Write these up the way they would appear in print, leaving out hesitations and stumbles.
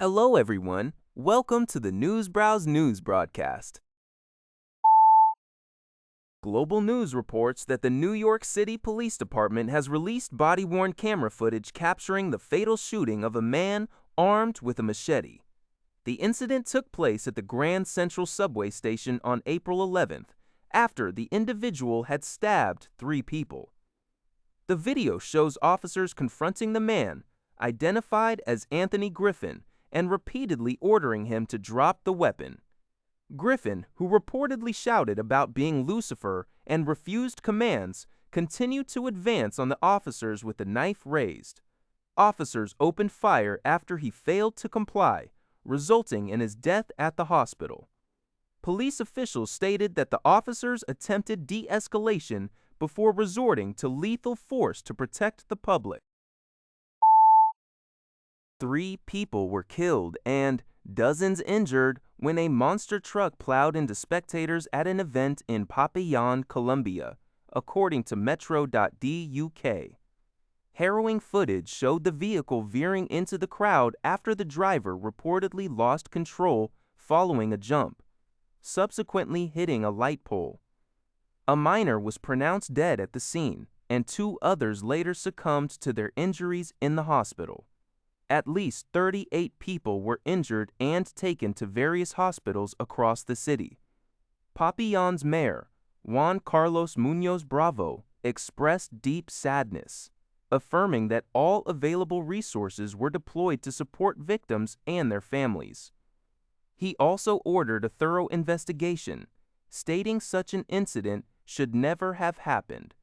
Hello, everyone. Welcome to the NewsBrowse News broadcast. Global News reports that the New York City Police Department has released body-worn camera footage capturing the fatal shooting of a man armed with a machete. The incident took place at the Grand Central subway station on April 11th, after the individual had stabbed 3 people. The video shows officers confronting the man, identified as Anthony Griffin, and repeatedly ordering him to drop the weapon. Griffin, who reportedly shouted about being Lucifer and refused commands, continued to advance on the officers with the knife raised. Officers opened fire after he failed to comply, resulting in his death at the hospital. Police officials stated that the officers attempted de-escalation before resorting to lethal force to protect the public. 3 people were killed and dozens injured when a monster truck plowed into spectators at an event in Papillon, Colombia, according to Metro.duk. Harrowing footage showed the vehicle veering into the crowd after the driver reportedly lost control following a jump, subsequently hitting a light pole. A minor was pronounced dead at the scene, and 2 others later succumbed to their injuries in the hospital. At least 38 people were injured and taken to various hospitals across the city. Papillon's mayor, Juan Carlos Muñoz Bravo, expressed deep sadness, affirming that all available resources were deployed to support victims and their families. He also ordered a thorough investigation, stating such an incident should never have happened.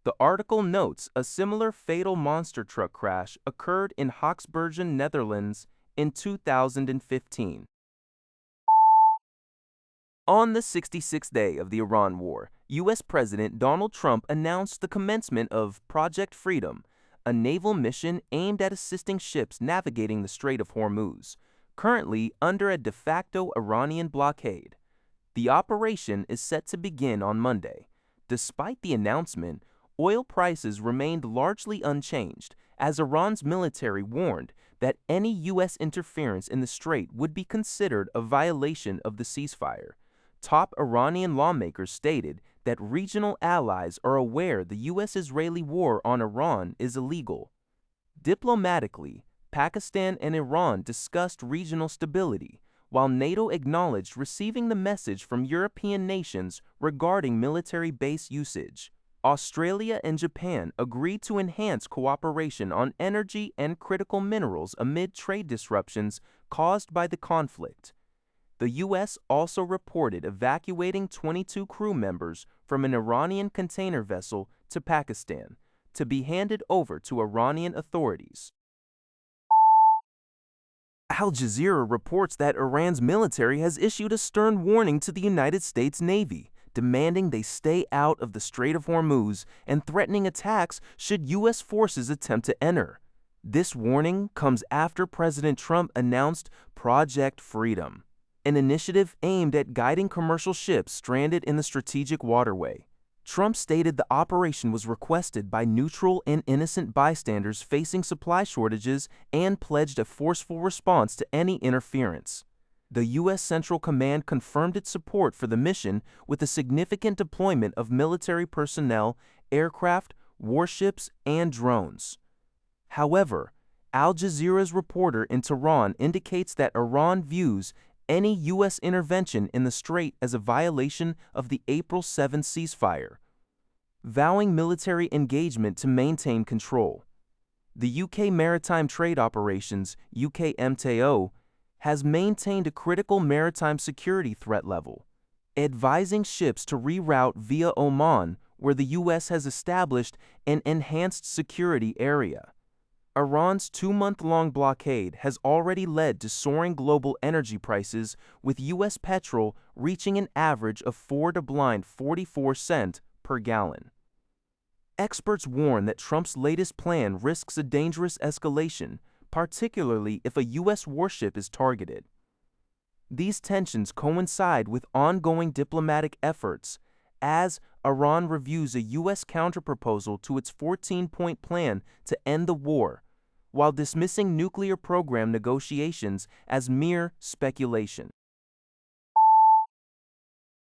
The article notes a similar fatal monster truck crash occurred in Hoxbergen, Netherlands in 2015. On the 66th day of the Iran war, U.S. President Donald Trump announced the commencement of Project Freedom, a naval mission aimed at assisting ships navigating the Strait of Hormuz, currently under a de facto Iranian blockade. The operation is set to begin on Monday. Despite the announcement, oil prices remained largely unchanged, as Iran's military warned that any U.S. interference in the strait would be considered a violation of the ceasefire. Top Iranian lawmakers stated that regional allies are aware the U.S.-Israeli war on Iran is illegal. Diplomatically, Pakistan and Iran discussed regional stability, while NATO acknowledged receiving the message from European nations regarding military base usage. Australia and Japan agreed to enhance cooperation on energy and critical minerals amid trade disruptions caused by the conflict. The U.S. also reported evacuating 22 crew members from an Iranian container vessel to Pakistan to be handed over to Iranian authorities. Al Jazeera reports that Iran's military has issued a stern warning to the United States Navy, demanding they stay out of the Strait of Hormuz and threatening attacks should U.S. forces attempt to enter. This warning comes after President Trump announced Project Freedom, an initiative aimed at guiding commercial ships stranded in the strategic waterway. Trump stated the operation was requested by neutral and innocent bystanders facing supply shortages and pledged a forceful response to any interference. The U.S. Central Command confirmed its support for the mission with a significant deployment of military personnel, aircraft, warships, and drones. However, Al Jazeera's reporter in Tehran indicates that Iran views any U.S. intervention in the strait as a violation of the April 7 ceasefire, vowing military engagement to maintain control. The UK Maritime Trade Operations, UKMTO, has maintained a critical maritime security threat level, advising ships to reroute via Oman, where the U.S. has established an enhanced security area. Iran's 2-month-long blockade has already led to soaring global energy prices, with U.S. petrol reaching an average of 44 cents per gallon. Experts warn that Trump's latest plan risks a dangerous escalation, particularly if a U.S. warship is targeted. These tensions coincide with ongoing diplomatic efforts, as Iran reviews a U.S. counterproposal to its 14-point plan to end the war, while dismissing nuclear program negotiations as mere speculation.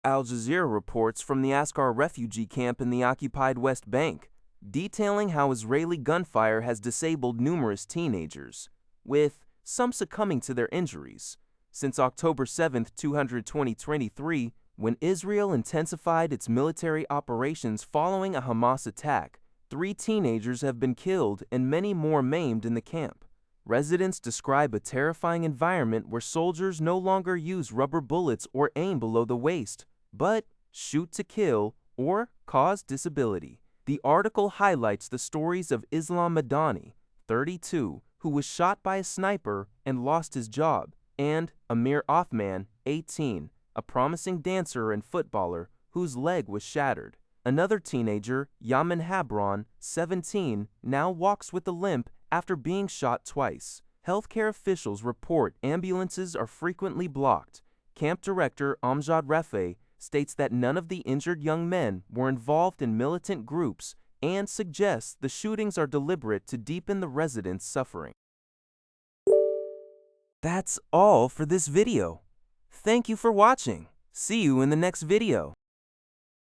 Al Jazeera reports from the Askar refugee camp in the occupied West Bank, detailing how Israeli gunfire has disabled numerous teenagers, with some succumbing to their injuries. Since October 7, 2023, when Israel intensified its military operations following a Hamas attack, 3 teenagers have been killed and many more maimed in the camp. Residents describe a terrifying environment where soldiers no longer use rubber bullets or aim below the waist, but shoot to kill or cause disability. The article highlights the stories of Islam Madani, 32, who was shot by a sniper and lost his job, and Amir Othman, 18, a promising dancer and footballer whose leg was shattered. Another teenager, Yamin Habron, 17, now walks with a limp after being shot twice. Healthcare officials report ambulances are frequently blocked. Camp director Amjad Rafe states that none of the injured young men were involved in militant groups and suggests the shootings are deliberate to deepen the residents' suffering. That's all for this video. Thank you for watching. See you in the next video.